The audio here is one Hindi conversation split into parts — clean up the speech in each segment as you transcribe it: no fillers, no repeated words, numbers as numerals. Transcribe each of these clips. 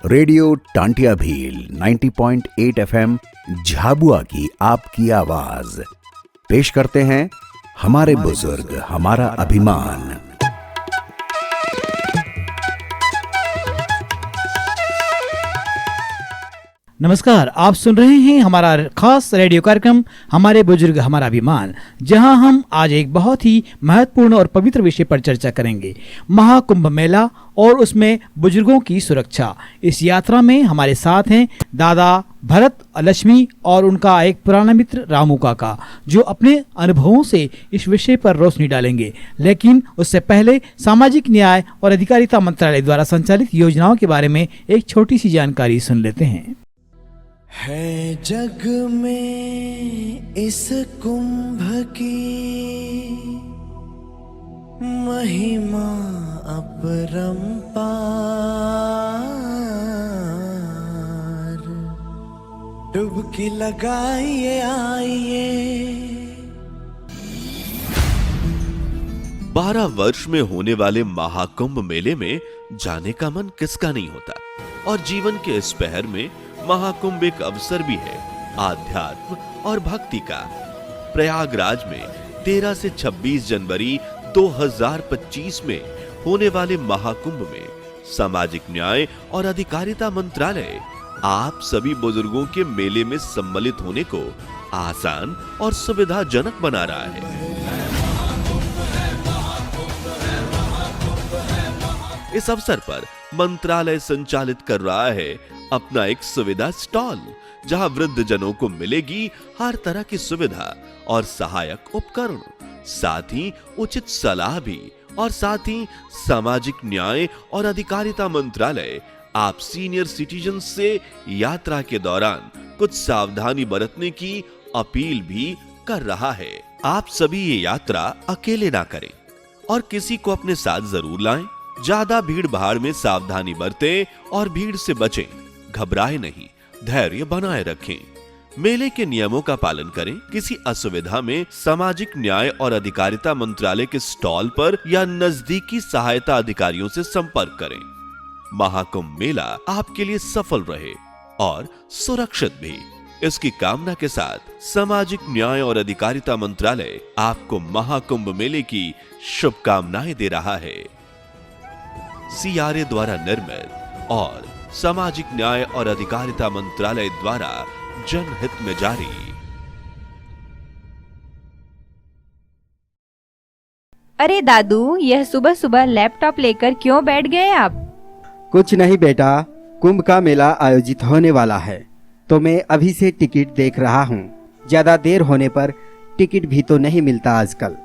रेडियो टांटिया भील 90.8 FM झाबुआ की आपकी आवाज पेश करते हैं हमारे बुजुर्ग हमारा अभिमान। नमस्कार, आप सुन रहे हैं हमारा खास रेडियो कार्यक्रम हमारे बुजुर्ग हमारा अभिमान, जहां हम आज एक बहुत ही महत्वपूर्ण और पवित्र विषय पर चर्चा करेंगे, महाकुंभ मेला और उसमें बुजुर्गों की सुरक्षा। इस यात्रा में हमारे साथ हैं दादा भरत, लक्ष्मी और उनका एक पुराना मित्र रामू काका, जो अपने अनुभवों से इस विषय पर रोशनी डालेंगे। लेकिन उससे पहले सामाजिक न्याय और अधिकारिता मंत्रालय द्वारा संचालित योजनाओं के बारे में एक छोटी सी जानकारी सुन लेते हैं। है जग में इस कुंभ की महिमा अपरंपार, डुबकी लगाइए आइए। 12 वर्ष में होने वाले महाकुंभ मेले में जाने का मन किसका नहीं होता, और जीवन के इस पहर में महाकुंभ एक अवसर भी है आध्यात्म और भक्ति का। प्रयागराज में 13 से 26 जनवरी 2025 में होने वाले महाकुंभ में सामाजिक न्याय और अधिकारिता मंत्रालय आप सभी बुजुर्गों के मेले में सम्मिलित होने को आसान और सुविधाजनक बना रहा है। इस अवसर पर मंत्रालय संचालित कर रहा है अपना एक सुविधा स्टॉल, जहां वृद्ध जनों को मिलेगी हर तरह की सुविधा और सहायक उपकरण, साथ ही उचित सलाह भी, और साथ ही सामाजिक न्याय और अधिकारिता मंत्रालय आप सीनियर सिटीजन से यात्रा के दौरान कुछ सावधानी बरतने की अपील भी कर रहा है। आप सभी ये यात्रा अकेले ना करें और किसी को अपने साथ जरूर लाएं। ज्यादा भीड़ भाड़ में सावधानी बरतें और भीड़ से बचें। घबराए नहीं, धैर्य बनाए रखें। मेले के नियमों का पालन करें। किसी असुविधा में सामाजिक न्याय और अधिकारिता मंत्रालय के स्टॉल पर या नजदीकी सहायता अधिकारियों से संपर्क करें। महाकुंभ मेला आपके लिए सफल रहे और सुरक्षित भी, इसकी कामना के साथ सामाजिक न्याय और अधिकारिता मंत्रालय आपको महाकुंभ मेले की शुभकामनाएं दे रहा है। CRA द्वारा निर्मित और सामाजिक न्याय और अधिकारिता मंत्रालय द्वारा जनहित में जारी। अरे दादू, यह सुबह सुबह लैपटॉप लेकर क्यों बैठ गए आप? कुछ नहीं बेटा, कुंभ का मेला आयोजित होने वाला है तो मैं अभी से टिकट देख रहा हूँ। ज्यादा देर होने पर टिकट भी तो नहीं मिलता आजकल।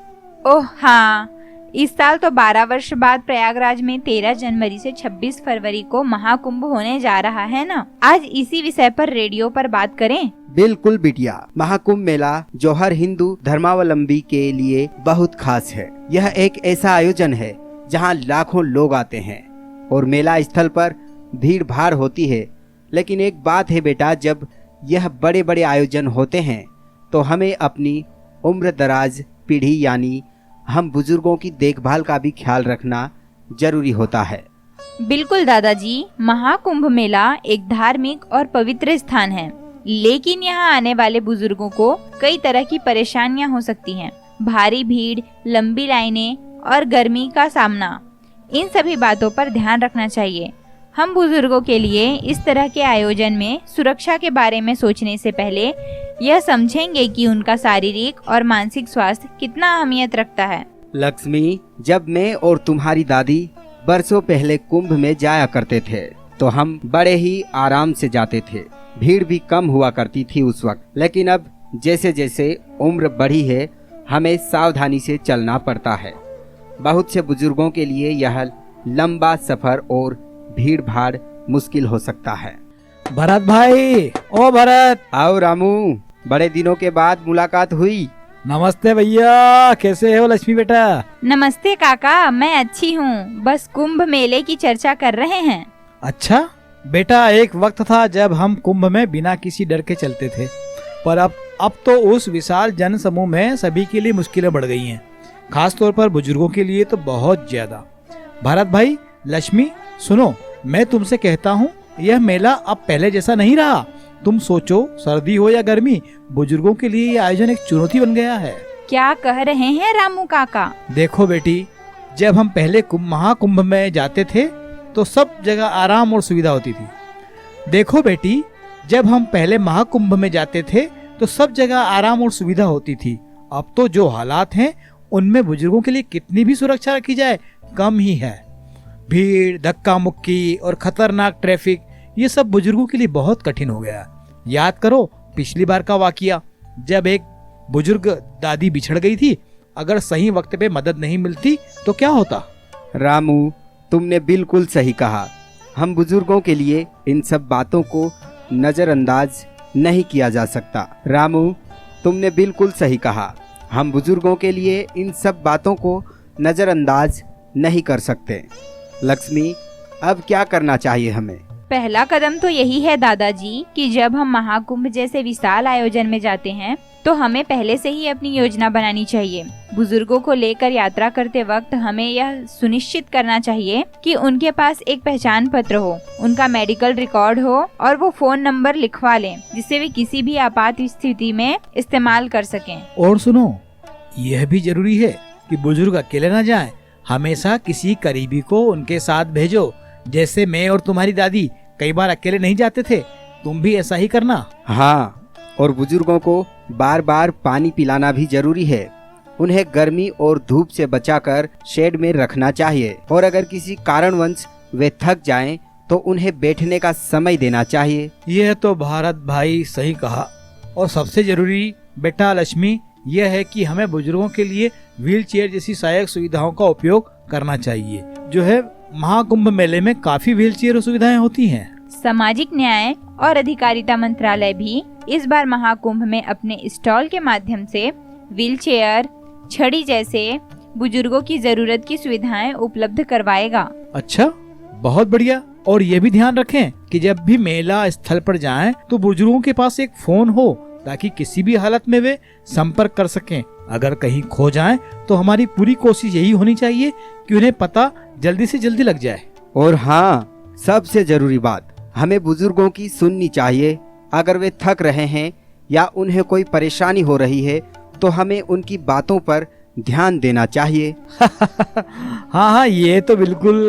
ओह हाँ, इस साल तो 12 वर्ष बाद प्रयागराज में 13 जनवरी से 26 फरवरी को महाकुंभ होने जा रहा है ना। आज इसी विषय पर रेडियो पर बात करें। बिल्कुल बिटिया, महाकुंभ मेला जो हर हिंदू धर्मावलंबी के लिए बहुत खास है। यह एक ऐसा आयोजन है जहां लाखों लोग आते हैं और मेला स्थल पर भीड़ भाड़ होती है। लेकिन एक बात है बेटा, जब यह बड़े बड़े आयोजन होते हैं तो हमें अपनी उम्र दराज पीढ़ी यानी हम बुजुर्गों की देखभाल का भी ख्याल रखना जरूरी होता है। बिल्कुल दादाजी, महाकुंभ मेला एक धार्मिक और पवित्र स्थान है, लेकिन यहाँ आने वाले बुजुर्गों को कई तरह की परेशानियाँ हो सकती हैं। भारी भीड़, लंबी लाइनें और गर्मी का सामना, इन सभी बातों पर ध्यान रखना चाहिए। हम बुजुर्गों के लिए इस तरह के आयोजन में सुरक्षा के बारे में सोचने से पहले यह समझेंगे कि उनका शारीरिक और मानसिक स्वास्थ्य कितना अहमियत रखता है। लक्ष्मी, जब मैं और तुम्हारी दादी बरसों पहले कुंभ में जाया करते थे तो हम बड़े ही आराम से जाते थे। भीड़ भी कम हुआ करती थी उस वक्त। लेकिन अब जैसे जैसे उम्र बढ़ी है हमें सावधानी से चलना पड़ता है। बहुत से बुजुर्गों के लिए यह लंबा सफर और भीड़ भाड़ मुश्किल हो सकता है। भरत भाई, ओ भरत। आओ रामू, बड़े दिनों के बाद मुलाकात हुई। नमस्ते भैया, कैसे हो लक्ष्मी बेटा? नमस्ते काका, मैं अच्छी हूँ। बस कुंभ मेले की चर्चा कर रहे हैं। अच्छा बेटा, एक वक्त था जब हम कुंभ में बिना किसी डर के चलते थे, पर अब तो उस विशाल जन समूह में सभी के लिए मुश्किलें बढ़ गई हैं, खास तौर पर बुजुर्गों के लिए तो बहुत ज्यादा। भरत भाई, लक्ष्मी, सुनो, मैं तुमसे कहता हूँ यह मेला अब पहले जैसा नहीं रहा। तुम सोचो, सर्दी हो या गर्मी, बुजुर्गों के लिए यह आयोजन एक चुनौती बन गया है। क्या कह रहे हैं रामू काका? देखो बेटी, जब हम पहले महाकुंभ में जाते थे तो सब जगह आराम और सुविधा होती थी। देखो बेटी, जब हम पहले महाकुंभ में जाते थे तो सब जगह आराम और सुविधा होती थी। अब तो जो हालात हैं उनमें बुजुर्गों के लिए कितनी भी सुरक्षा रखी जाए कम ही है। भीड़, धक्का मुक्की और खतरनाक ट्रैफिक, ये सब बुजुर्गों के लिए बहुत कठिन हो गया। याद करो पिछली बार का वाकया, जब एक बुजुर्ग दादी बिछड़ गई थी। अगर सही वक्त पे मदद नहीं मिलती तो क्या होता? रामू, तुमने बिल्कुल सही कहा। हम बुजुर्गों के लिए इन सब बातों को नजरअंदाज नहीं किया जा सकता। रामू, तुमने बिल्कुल सही कहा। हम बुजुर्गों के लिए इन सब बातों को नजरअंदाज नहीं कर सकते। लक्ष्मी, अब क्या करना चाहिए हमें? पहला कदम तो यही है दादाजी कि जब हम महाकुंभ जैसे विशाल आयोजन में जाते हैं तो हमें पहले से ही अपनी योजना बनानी चाहिए। बुजुर्गों को लेकर यात्रा करते वक्त हमें यह सुनिश्चित करना चाहिए कि उनके पास एक पहचान पत्र हो, उनका मेडिकल रिकॉर्ड हो और वो फोन नंबर लिखवा लें जिससे वे किसी भी आपात स्थिति में इस्तेमाल कर सकें। और सुनो, यह भी जरूरी है कि बुजुर्ग अकेले न जाएं। हमेशा किसी करीबी को उनके साथ भेजो। जैसे मैं और तुम्हारी दादी कई बार अकेले नहीं जाते थे, तुम भी ऐसा ही करना। हाँ, और बुजुर्गों को बार बार पानी पिलाना भी जरूरी है। उन्हें गर्मी और धूप से बचाकर शेड में रखना चाहिए और अगर किसी कारणवश वे थक जाएं तो उन्हें बैठने का समय देना चाहिए। यह तो भारत भाई सही कहा। और सबसे जरूरी बेटा लक्ष्मी यह है कि हमें बुजुर्गों के लिए व्हील चेयर जैसी सहायक सुविधाओं का उपयोग करना चाहिए। जो है महाकुंभ मेले में काफी व्हील चेयर सुविधाएं होती हैं। सामाजिक न्याय और अधिकारिता मंत्रालय भी इस बार महाकुंभ में अपने स्टॉल के माध्यम से व्हील चेयर, छड़ी जैसे बुजुर्गों की जरूरत की सुविधाएं उपलब्ध करवाएगा। अच्छा, बहुत बढ़िया। और ये भी ध्यान रखें कि जब भी मेला स्थल पर जाएं तो बुजुर्गों के पास एक फोन हो ताकि किसी भी हालत में वे संपर्क कर सकें। अगर कहीं खो जाएं तो हमारी पूरी कोशिश यही होनी चाहिए कि उन्हें पता जल्दी से जल्दी लग जाए। और हाँ, सबसे जरूरी बात, हमें बुजुर्गों की सुननी चाहिए। अगर वे थक रहे हैं या उन्हें कोई परेशानी हो रही है तो हमें उनकी बातों पर ध्यान देना चाहिए। हाँ, ये तो बिल्कुल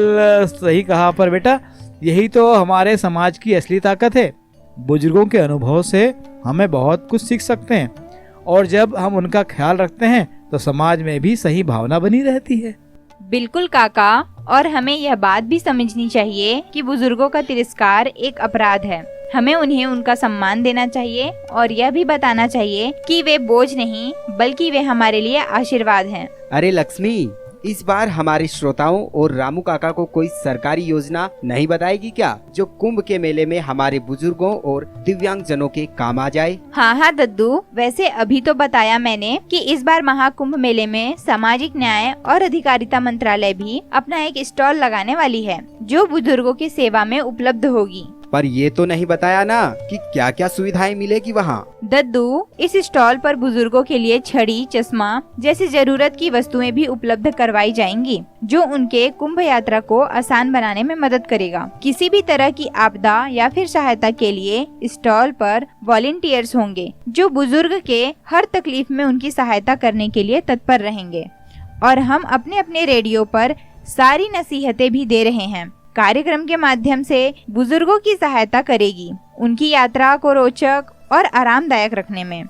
सही कहा। पर बेटा, यही तो हमारे समाज की असली ताकत है। बुजुर्गों के अनुभव से हमें बहुत कुछ सीख सकते हैं और जब हम उनका ख्याल रखते हैं तो समाज में भी सही भावना बनी रहती है। बिल्कुल काका, और हमें यह बात भी समझनी चाहिए कि बुजुर्गों का तिरस्कार एक अपराध है। हमें उन्हें उनका सम्मान देना चाहिए और यह भी बताना चाहिए कि वे बोझ नहीं बल्कि वे हमारे लिए आशीर्वाद हैं। अरे लक्ष्मी, इस बार हमारे श्रोताओं और रामू काका को कोई सरकारी योजना नहीं बताएगी क्या, जो कुंभ के मेले में हमारे बुजुर्गों और दिव्यांग जनों के काम आ जाए? हाँ दद्दू, वैसे अभी तो बताया मैंने कि इस बार महाकुंभ मेले में सामाजिक न्याय और अधिकारिता मंत्रालय भी अपना एक स्टॉल लगाने वाली है जो बुजुर्गों की सेवा में उपलब्ध होगी। पर ये तो नहीं बताया ना कि क्या क्या सुविधाएं मिलेगी वहाँ। दद्दू, इस स्टॉल पर बुजुर्गों के लिए छड़ी, चश्मा जैसी जरूरत की वस्तुएं भी उपलब्ध करवाई जाएंगी जो उनके कुंभ यात्रा को आसान बनाने में मदद करेगा। किसी भी तरह की आपदा या फिर सहायता के लिए स्टॉल पर वॉलंटियर्स होंगे जो बुजुर्ग के हर तकलीफ में उनकी सहायता करने के लिए तत्पर रहेंगे। और हम अपने अपने रेडियो पर सारी नसीहतें भी दे रहे हैं। कार्यक्रम के माध्यम से बुजुर्गों की सहायता करेगी उनकी यात्रा को रोचक और आरामदायक रखने में।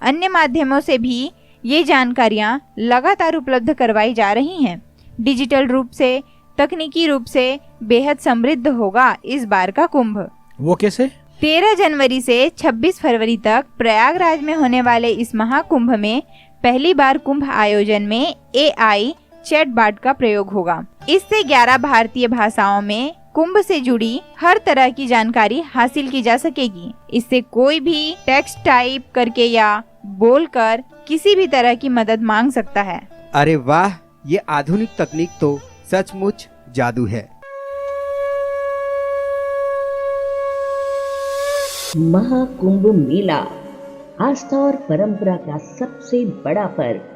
अन्य माध्यमों से भी ये जानकारियां लगातार उपलब्ध करवाई जा रही हैं। डिजिटल रूप से, तकनीकी रूप से बेहद समृद्ध होगा इस बार का कुंभ। वो कैसे? 13 जनवरी से 26 फरवरी तक प्रयागराज में होने वाले इस महाकुंभ में पहली बार कुंभ आयोजन में AI चैटबॉट का प्रयोग होगा। इससे 11 भारतीय भाषाओं में कुंभ से जुड़ी हर तरह की जानकारी हासिल की जा सकेगी। इससे कोई भी टेक्स्ट टाइप करके या बोलकर किसी भी तरह की मदद मांग सकता है। अरे वाह, ये आधुनिक तकनीक तो सचमुच जादू है। महाकुंभ मेला आस्था और परंपरा का सबसे बड़ा पर्व।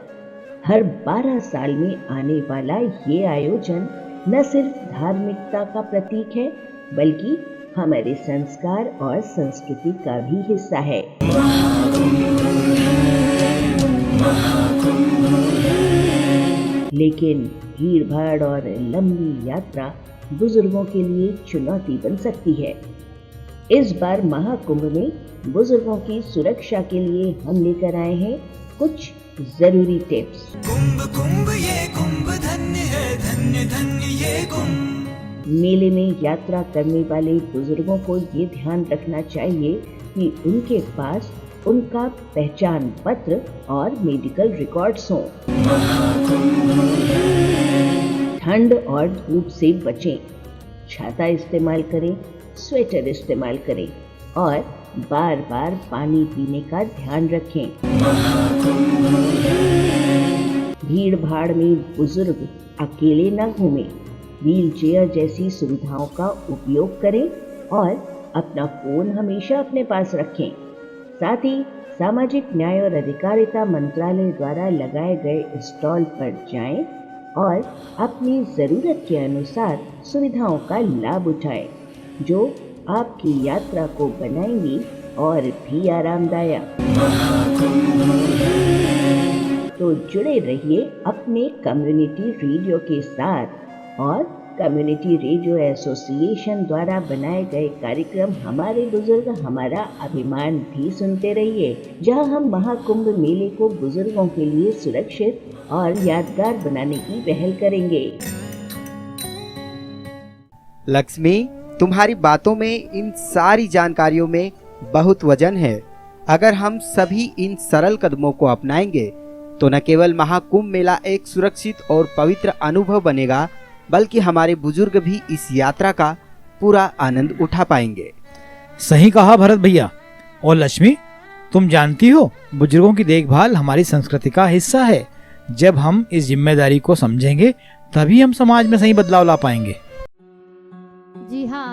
हर 12 साल में आने वाला ये आयोजन न सिर्फ धार्मिकता का प्रतीक है बल्कि हमारे संस्कार और संस्कृति का भी हिस्सा है। लेकिन भीड़ भाड़ और लंबी यात्रा बुजुर्गों के लिए चुनौती बन सकती है। इस बार महाकुंभ में बुजुर्गों की सुरक्षा के लिए हम लेकर आए हैं कुछ जरूरी टिप्स। कुंभ कुंभ ये कुंभ धन्य है, धन्य धन्य ये कुंभ। मेले में यात्रा करने वाले बुजुर्गों को ये ध्यान रखना चाहिए कि उनके पास उनका पहचान पत्र और मेडिकल रिकॉर्ड्स हों। ठंड और धूप से बचें, छाता इस्तेमाल करें, स्वेटर इस्तेमाल करें और बार बार पानी पीने का ध्यान रखें। भीड़ भाड़ में बुजुर्ग अकेले न घूमें, व्हील चेयर जैसी सुविधाओं का उपयोग करें और अपना फोन हमेशा अपने पास रखें। साथ ही सामाजिक न्याय और अधिकारिता मंत्रालय द्वारा लगाए गए स्टॉल पर जाएं और अपनी ज़रूरत के अनुसार सुविधाओं का लाभ उठाएं, जो आपकी यात्रा को बनाएंगी और भी आरामदायक। तो जुड़े रहिए अपने कम्युनिटी रेडियो के साथ और कम्युनिटी रेडियो एसोसिएशन द्वारा बनाए गए कार्यक्रम हमारे बुजुर्ग हमारा अभिमान भी सुनते रहिए, जहां हम महाकुंभ मेले को बुजुर्गों के लिए सुरक्षित और यादगार बनाने की पहल करेंगे। लक्ष्मी, तुम्हारी बातों में, इन सारी जानकारियों में बहुत वजन है। अगर हम सभी इन सरल कदमों को अपनाएंगे तो न केवल महाकुंभ मेला एक सुरक्षित और पवित्र अनुभव बनेगा, बल्कि हमारे बुजुर्ग भी इस यात्रा का पूरा आनंद उठा पाएंगे। सही कहा भरत भैया। और लक्ष्मी, तुम जानती हो, बुजुर्गों की देखभाल हमारी संस्कृति का हिस्सा है। जब हम इस जिम्मेदारी को समझेंगे तभी हम समाज में सही बदलाव ला पाएंगे। जी हाँ,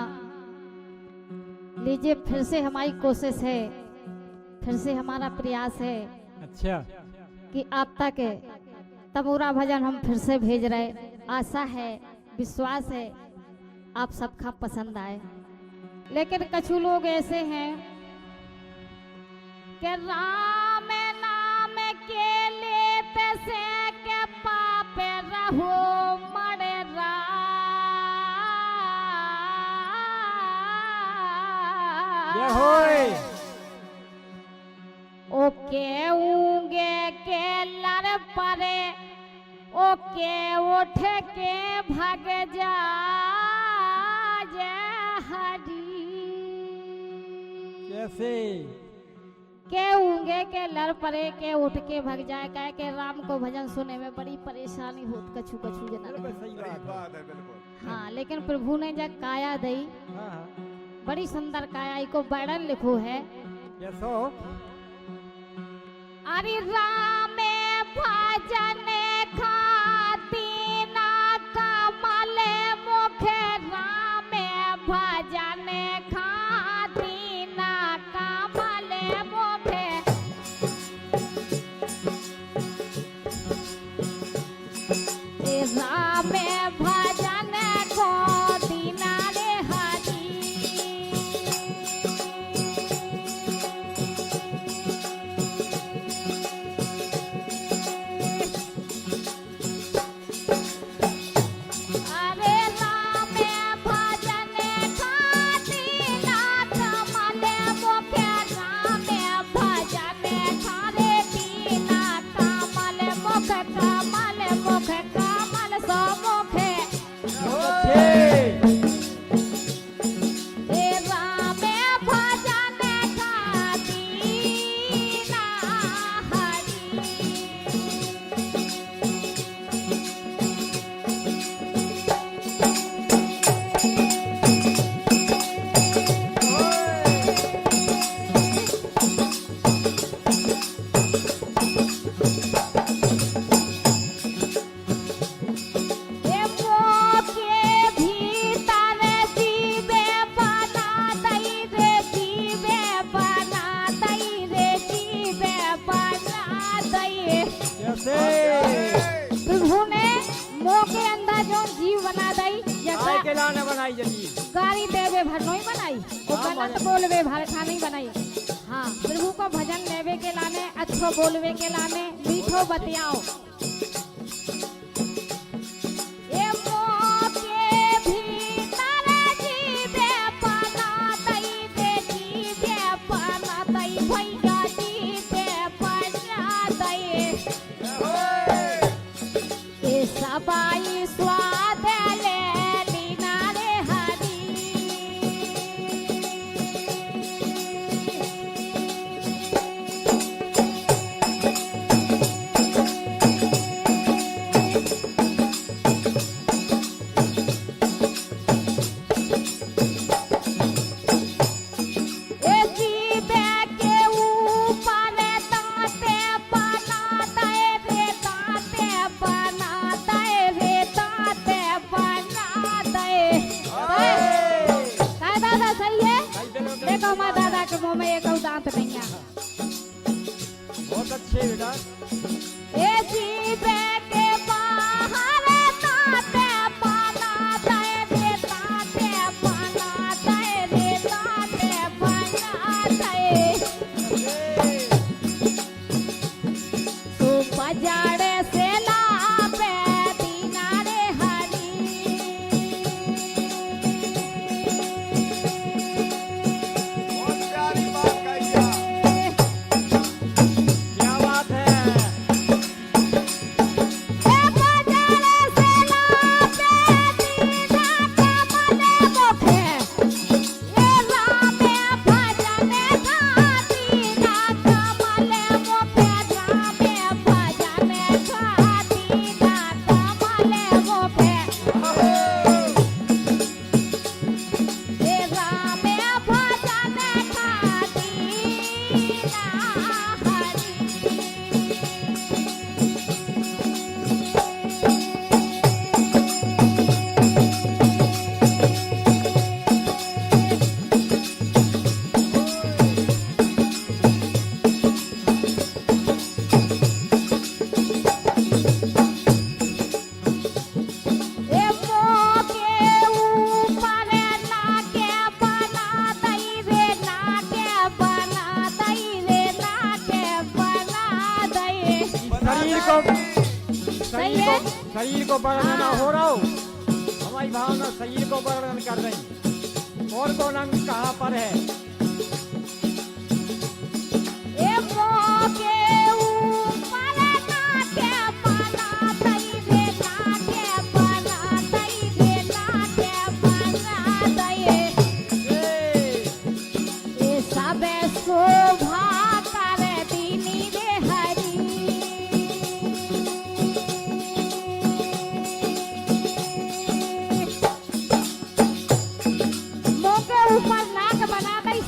लीजिए, फिर से हमारी कोशिश है, फिर से हमारा प्रयास है। अच्छा, कि आप तक तमूरा भजन हम फिर से भेज रहे। आशा है, विश्वास है आप सबका पसंद आए। लेकिन कुछ लोग ऐसे हैं कि राम नाम के लेते से के पापे रहो मरे ओके ऊंगे के लड़ परे, ओके उठ के भाग जा हरी। कैसे? के ऊंगे के लड़ परे, के उठ के भाग जाए। कहे के राम को भजन सुने में बड़ी परेशानी होत कछु कछु जना। हाँ, लेकिन प्रभु ने जब काया दई, बड़ी सुंदर काया को वर्णन लिखो है। अरे राम भजन खाती ना कमल मुख, राम भजन खाती ना कमल मुख। राम भजन को दीना रे हरी। के लाने बनाई जल्दी। गाड़ी देवे भर नहीं बनाई, वो गलत बोलवे भर खा नहीं बनाई। हाँ, प्रभु को भजन लेवे के लाने, अच्छो बोलवे के लाने, मीठो बतियाओ। ए मोके भीतर जीवे पाना तई बेटी बे पाना तई भैया जीवे पाना तई। ए सबाई स्वाद ले लीना रे हरी। ए जीवे के ऊपर ताते बनाते रे ताते बनाते रे ताते बनाते। काय दादा सही है? देखो हमारे दादा के मुंह में एक और दांत नहीं है। बहुत अच्छे बेटा। ए जीवे के बाहर ताते बनाते रे ताते बनाते रे ताते बनाते। तू बाजारे से लावे दीना रे हरी। बहुत प्यारी बात कही आप। क्या बात है। ए बाजारे से लावे दीना कमले मोखे। ए रामे भजने गाती ना कमले मोखे। रामे भजने गाती ना कमले मोखे। ए रामे भजने गाती ना हरी। ए मोके ऊपर नाके बनातई रे नाके बनातई रे नाके बनातई। शरीर को वर्णन हो रहा हो। हमारी भावना शरीर को वर्णन कर रही। और कौन अंग कहाँ पर है? ए मोके ऊपर नाके बनातई रे नाके बनातई रे नाके बनातई। ए सबे शोभा करे दीनी रे हरी। मुँह के ऊपर नाक बना दई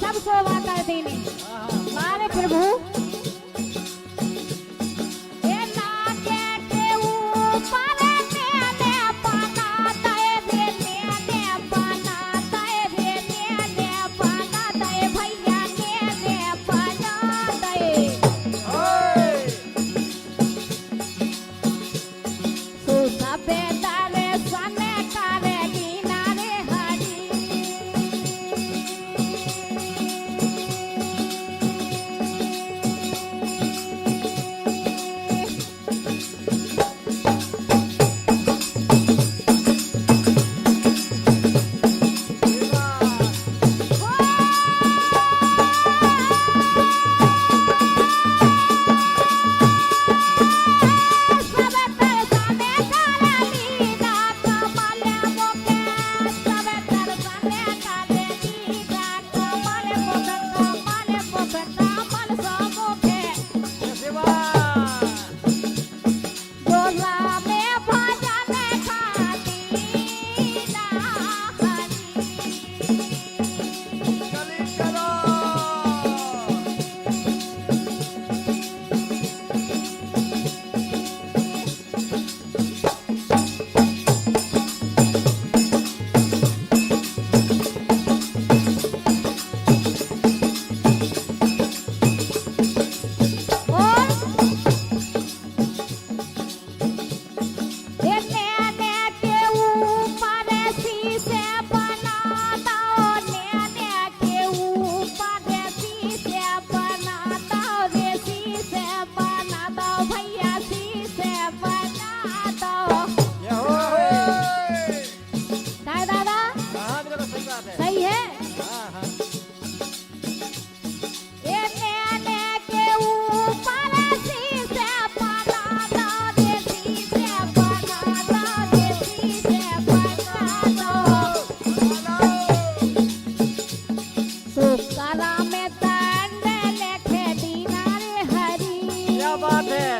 बात है।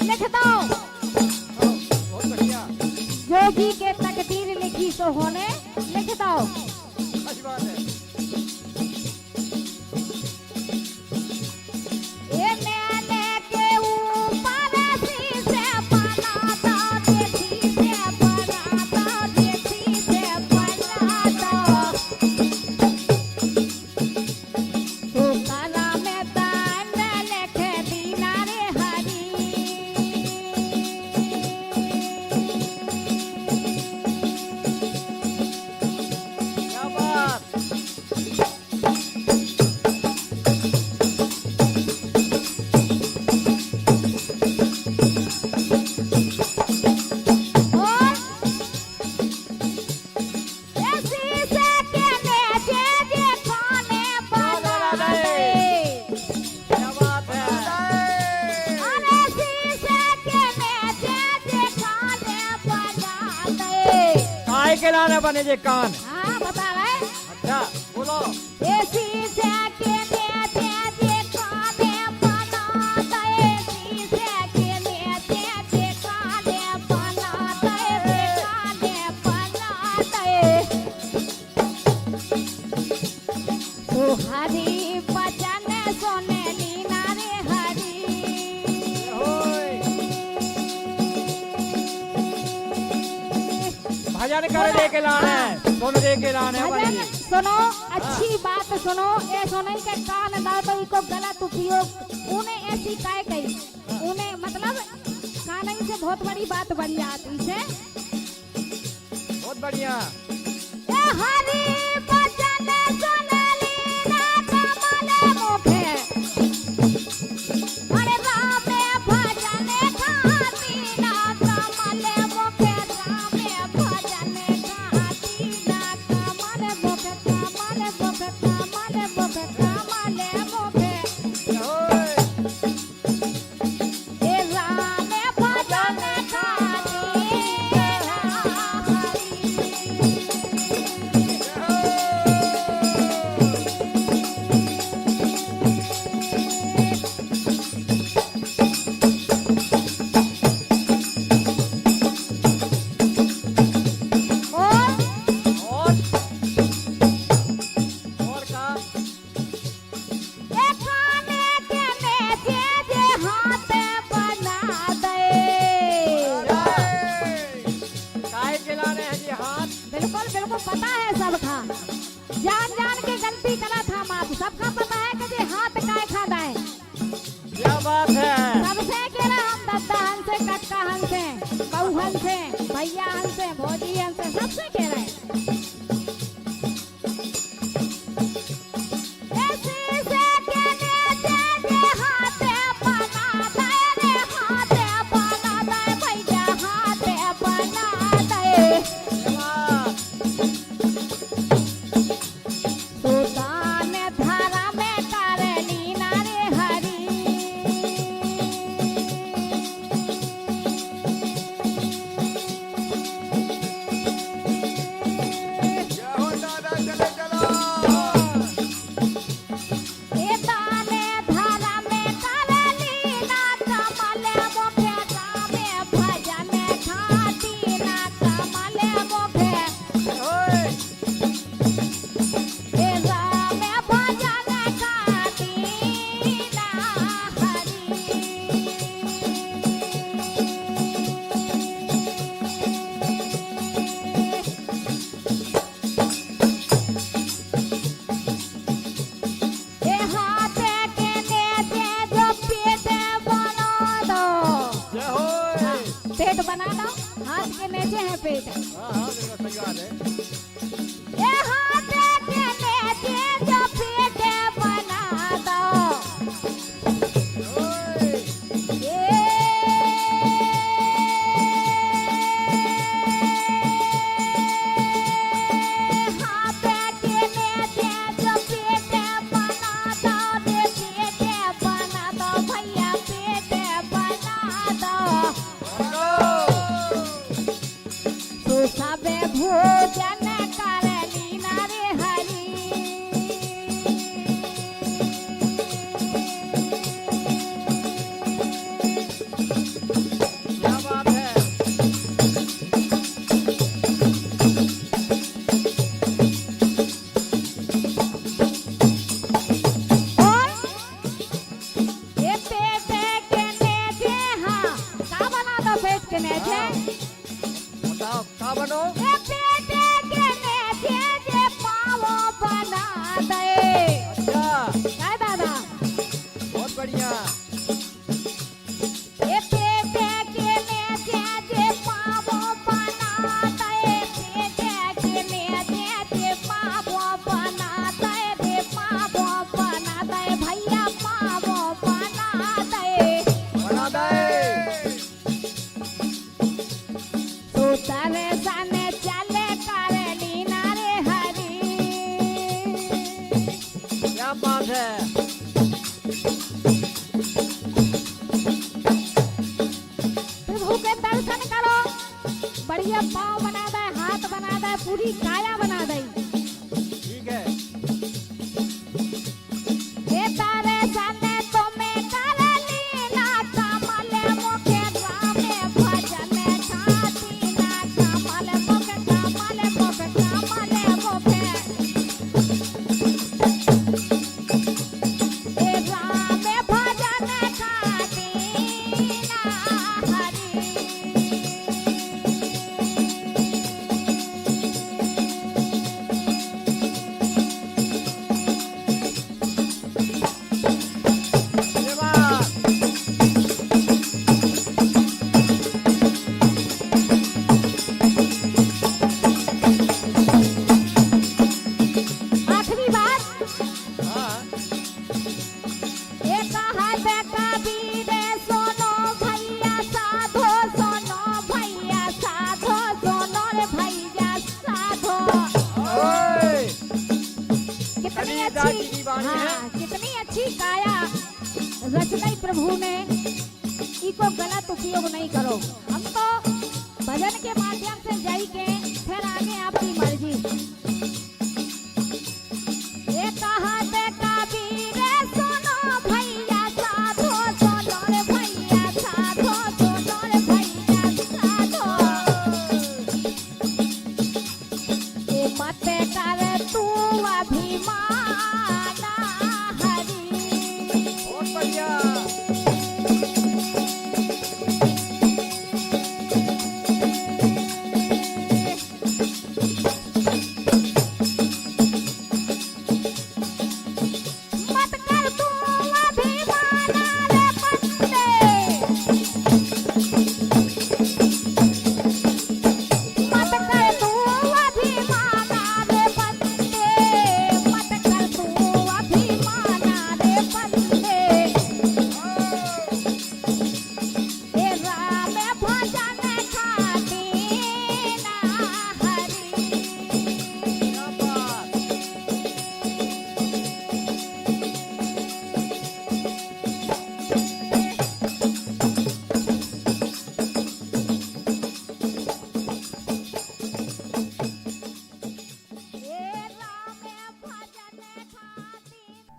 लिख दो। बहुत बढ़िया। जोगी के तकदीर लिखी सो होने, लिख दो। अच्छी बात है। ये मैंने के ऊपर शीशे बनाता, देखी से बनाता, देखी से बनाता। तू कला में तान लिखे दीना रे हरी। क्या बात। और ये शीशे के नीचे जे खाने बनाते। क्या बात है। अरे शीशे के नीचे जे खाने बनाते। काय के लाने बने जे कान। हाँ बता रहे। अच्छा बोलो। ये शीशे के नीचे जे खाने बनाते। शीशे के नीचे जे खाने बनाते, जे खाने बनाते। तू हरी बचन सोने लीना रे हरी। होय। भजन कर दे के लाने, सुन दे के लाने भजन बने। सुनो, अच्छी बात सुनो। ये सुने के कान ना तो इको गलत उपयोग उन्हें ऐसी काय कही। उन्हें मतलब कान से बहुत बड़ी बात बड़ी आती से। बहुत बढ़िया। ए हरी बचन सुने लीना कमल मुखे। अरे रामे भजन गाती ना कमल मुखे। रामे भजन गाती ना कमल मुखे। कमल मुखे, कमल मुखे, कमल मुखे। होय। ए रामे भजन गाती ना हरी। और और का। ए खाने के नीचे जे हाथ बना दे। काय के लाने हैं जी हाथ। बिल्कुल बिल्कुल पता है सबका। जान जान के गलती करा था माप। सबका पता है कि जे हाथ काय खाता है। क्या बात है। सबसे कह रहा हम दद्दा हंसे, कक्का हंसे, बहू हंसे, भैया हंसे, भौजी हंसे, सबसे कह रहे हैं। ए शीशे के नीचे जे हाथ बना दे रे, हाथ बना दे भैया, हाथ बना दे। सुल्तान धारा में कर लीना रे हरी। ए ताने धारा में कर लीना कमल मुखे। रामे भजन खाती ना कमल मुखे। ए रामे भजन खाती ना हरी। ए हाथ के नीचे जो पेट बना दो। जय होय। पेट बना दो। हाथ के नीचे है पेट। हाँ हाँ बिल्कुल सही बात है। ए हाथ के नीचे जो पेट बना दो। ए हाथ के नीचे जो पेट बना दो रे, पेट बना दो भैया, पेट बना दो। तू सबे भोजन प्रभु के दर्शन करो, बढ़िया पाँव बना दे, हाथ बना दे, पूरी काया बना दे। ठीक है। ये तारे साने तुम्हें कर लीला, कमल मुखे रामे भजन खाती ना, कमल मुखे, कमल मुखे, कमल मुखे। ए रामे भजन खाती ना हरि। ये बात। आखिरी बात, हाँ। ये कहा बे कबीर सुनो भैया साधो, सुनो भैया साधो, सुनो रे भैया साधो। ओए, कितनी कबीरदास जी अच्छी, की वाणी है। हाँ, कितनी अच्छी काया रच गई प्रभु ने, इको गलत उपयोग नहीं करो। हम तो भजन के माध्यम से जाई के फिर आगे आपकी मर्जी। ये कहा बे कबीर सुनो भैया साधो, सुनो रे भैया साधो, सुनो रे भैया साधो। ये मत कर तू अभिमान हरि। बहुत बढ़िया। मत कर तू अभिमान रे बंदे, मत कर तू अभिमान रे बंदे, मत कर तू अभिमान रे बंदे। ए राम भजन खाती ना हरि। क्या बात।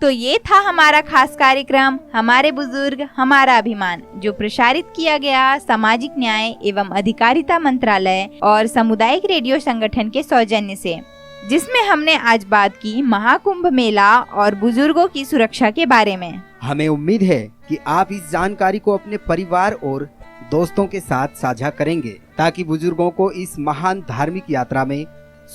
तो ये था हमारा खास कार्यक्रम हमारे बुजुर्ग हमारा अभिमान, जो प्रसारित किया गया सामाजिक न्याय एवं अधिकारिता मंत्रालय और सामुदायिक रेडियो संगठन के सौजन्य से, जिसमें हमने आज बात की महाकुंभ मेला और बुजुर्गों की सुरक्षा के बारे में। हमें उम्मीद है कि आप इस जानकारी को अपने परिवार और दोस्तों के साथ साझा करेंगे, ताकि बुजुर्गों को इस महान धार्मिक यात्रा में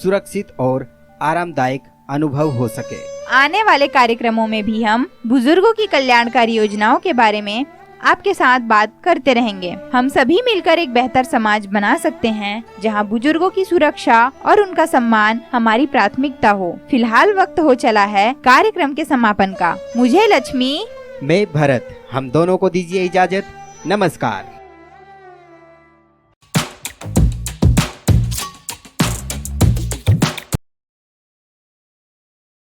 सुरक्षित और आरामदायक अनुभव हो सके। आने वाले कार्यक्रमों में भी हम बुजुर्गों की कल्याणकारी योजनाओं के बारे में आपके साथ बात करते रहेंगे। हम सभी मिलकर एक बेहतर समाज बना सकते हैं, जहां बुजुर्गों की सुरक्षा और उनका सम्मान हमारी प्राथमिकता हो। फिलहाल वक्त हो चला है कार्यक्रम के समापन का। मुझे लक्ष्मी, मैं भरत, हम दोनों को दीजिए इजाजत। नमस्कार।